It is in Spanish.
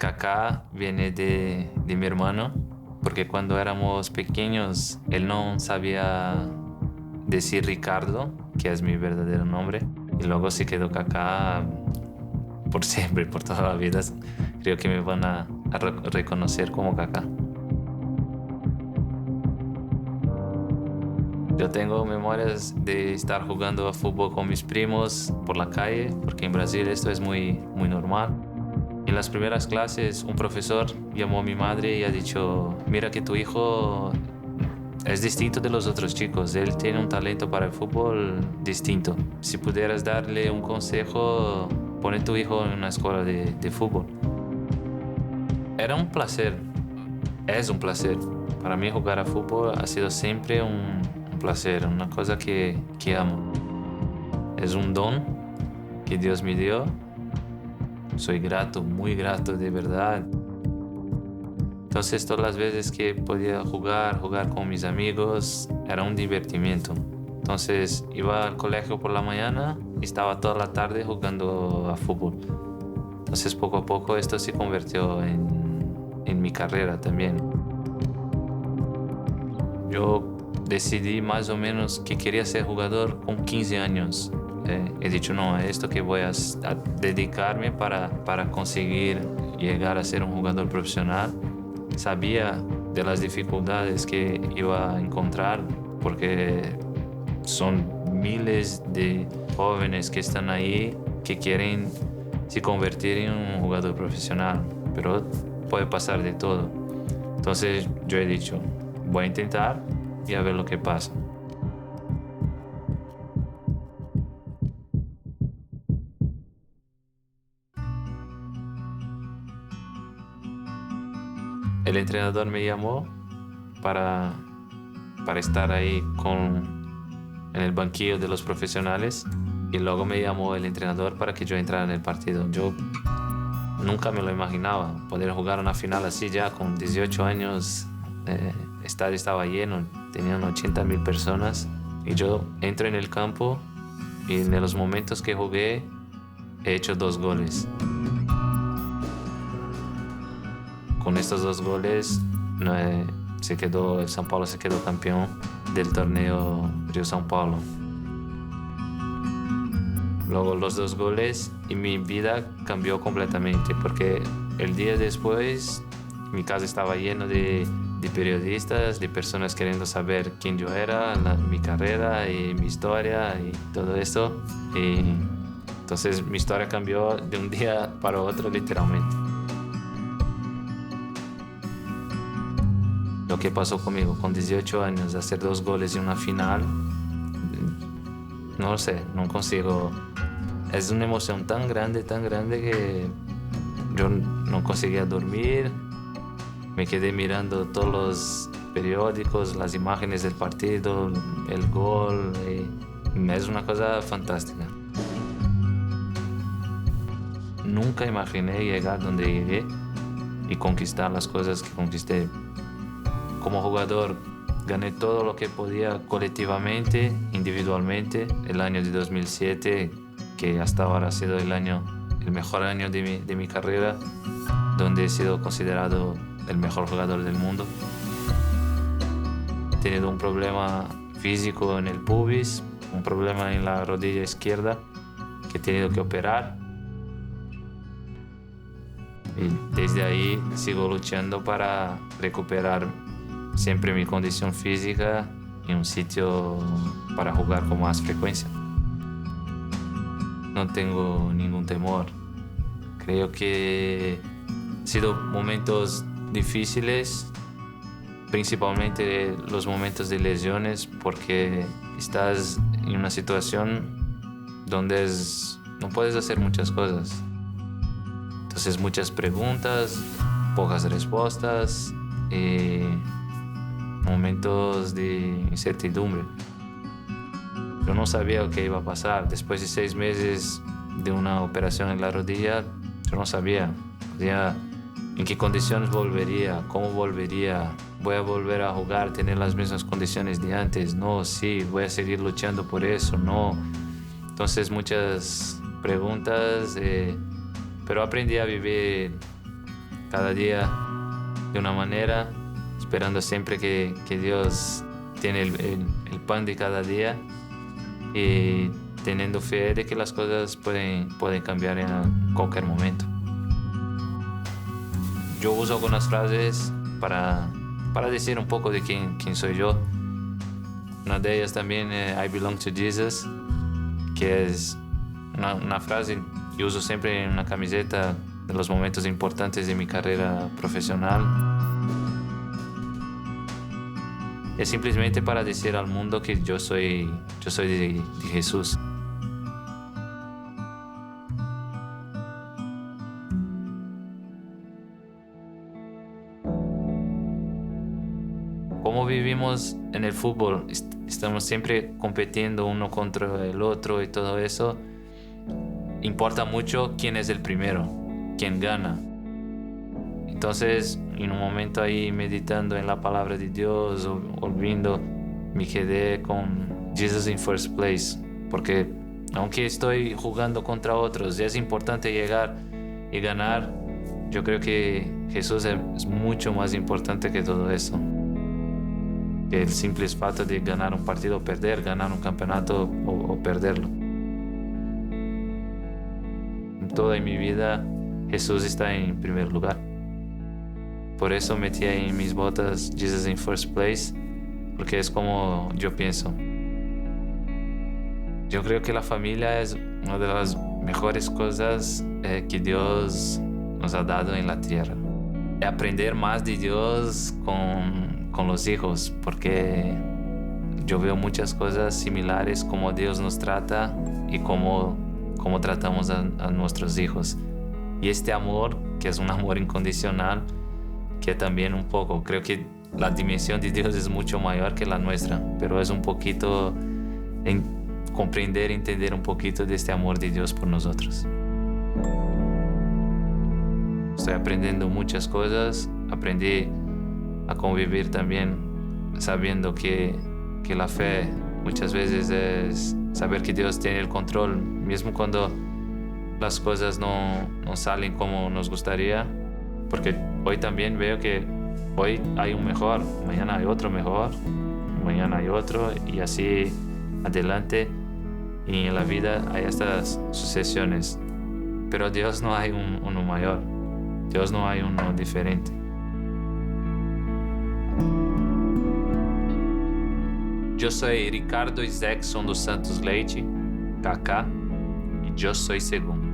Kaká viene de mi hermano, porque cuando éramos pequeños él no sabía decir Ricardo, que es mi verdadero nombre, y luego se quedó Kaká por siempre, por toda la vida. Creo que me van a reconocer como Kaká. Yo tengo memorias de estar jugando a fútbol con mis primos por la calle, porque en Brasil esto es muy normal. En las primeras clases un profesor llamó a mi madre y ha dicho: mira que tu hijo es distinto de los otros chicos, él tiene un talento para el fútbol distinto. Si pudieras darle un consejo, pone tu hijo en una escuela de fútbol. Era un placer, es un placer. Para mí jugar a fútbol ha sido siempre un placer, una cosa que amo. Es un don que Dios me dio. Soy grato, muy grato de verdad. Entonces todas las veces que podía jugar con mis amigos, era un divertimiento. Entonces iba al colegio por la mañana y estaba toda la tarde jugando a fútbol. Entonces poco a poco esto se convirtió en mi carrera también. Yo decidí más o menos que quería ser jugador con 15 años. He dicho, no, a esto que voy a dedicarme para conseguir llegar a ser un jugador profesional. Sabía de las dificultades que iba a encontrar, porque son miles de jóvenes que están ahí que quieren se convertir en un jugador profesional, pero puede pasar de todo. Entonces yo he dicho, voy a intentar y a ver lo que pasa. El entrenador me llamó para estar ahí en el banquillo de los profesionales, y luego me llamó el entrenador para que yo entrara en el partido. Yo nunca me lo imaginaba, poder jugar una final así ya con 18 años. El estadio estaba lleno, tenían 80,000 personas, y yo entro en el campo y en los momentos que jugué he hecho 2 goles. Con estos 2 goles el São Paulo se quedó campeón del torneo Rio-São Paulo. Luego los 2 goles y mi vida cambió completamente, porque el día después mi casa estaba lleno de periodistas, de personas queriendo saber quién yo era, mi carrera y mi historia y todo esto. Y entonces mi historia cambió de un día para otro, literalmente. Lo que pasó conmigo con 18 años, hacer 2 goles en una final, no lo sé, no consigo. Es una emoción tan grande que yo no conseguía dormir. Me quedé mirando todos los periódicos, las imágenes del partido, el gol. Es una cosa fantástica. Nunca imaginé llegar donde llegué y conquistar las cosas que conquisté. Como jugador gané todo lo que podía colectivamente, individualmente. El año de 2007, que hasta ahora ha sido el mejor año de mi carrera, donde he sido considerado el mejor jugador del mundo. He tenido un problema físico en el pubis, un problema en la rodilla izquierda que he tenido que operar. Y desde ahí sigo luchando para recuperar siempre mi condición física y un sitio para jugar con más frecuencia. No tengo ningún temor. Creo que han sido momentos difíciles, principalmente los momentos de lesiones, porque estás en una situación donde no puedes hacer muchas cosas. Entonces muchas preguntas, pocas respuestas y momentos de incertidumbre. Yo no sabía lo que iba a pasar. Después de 6 meses de una operación en la rodilla, yo no sabía en qué condiciones volvería, cómo volvería, voy a volver a jugar, tener las mismas condiciones de antes, no, sí, voy a seguir luchando por eso, no. Entonces muchas preguntas, pero aprendí a vivir cada día de una manera, esperando siempre que Dios tiene el pan de cada día y teniendo fe de que las cosas pueden cambiar en cualquier momento. Yo uso algunas frases para decir un poco de quién soy yo. Una de ellas también, I belong to Jesus, que es una frase que uso siempre en una camiseta de los momentos importantes de mi carrera profesional. Es simplemente para decir al mundo que yo soy de Jesús. Como vivimos en el fútbol, estamos siempre compitiendo uno contra el otro y todo eso. Importa mucho quién es el primero, quién gana. Entonces, en un momento ahí meditando en la palabra de Dios, volviendo, me quedé con Jesus in first place, porque aunque estoy jugando contra otros, es importante llegar y ganar. Yo creo que Jesús es mucho más importante que todo eso. Que el simple fato de ganar un partido o perder, ganar un campeonato o perderlo. En toda mi vida, Jesús está en primer lugar. Por eso metí ahí en mis botas Jesus in first place, porque es como yo pienso. Yo creo que la familia es una de las mejores cosas que Dios nos ha dado en la tierra. Aprender más de Dios con los hijos, porque yo veo muchas cosas similares, como Dios nos trata y cómo tratamos a nuestros hijos. Y este amor, que es un amor incondicional, que también un poco, creo que la dimensión de Dios es mucho mayor que la nuestra, pero es un poquito en comprender, entender un poquito de este amor de Dios por nosotros. Estoy aprendiendo muchas cosas, aprendí a convivir también sabiendo que la fe muchas veces es saber que Dios tiene el control, mismo cuando las cosas no salen como nos gustaría, porque hoy también veo que hoy hay un mejor, mañana hay otro mejor, mañana hay otro y así adelante, y en la vida hay estas sucesiones, pero Dios no hay uno mayor, Dios no hay uno diferente. Yo soy Ricardo Isaacson dos Santos Leite, Kaká, y yo soy segundo.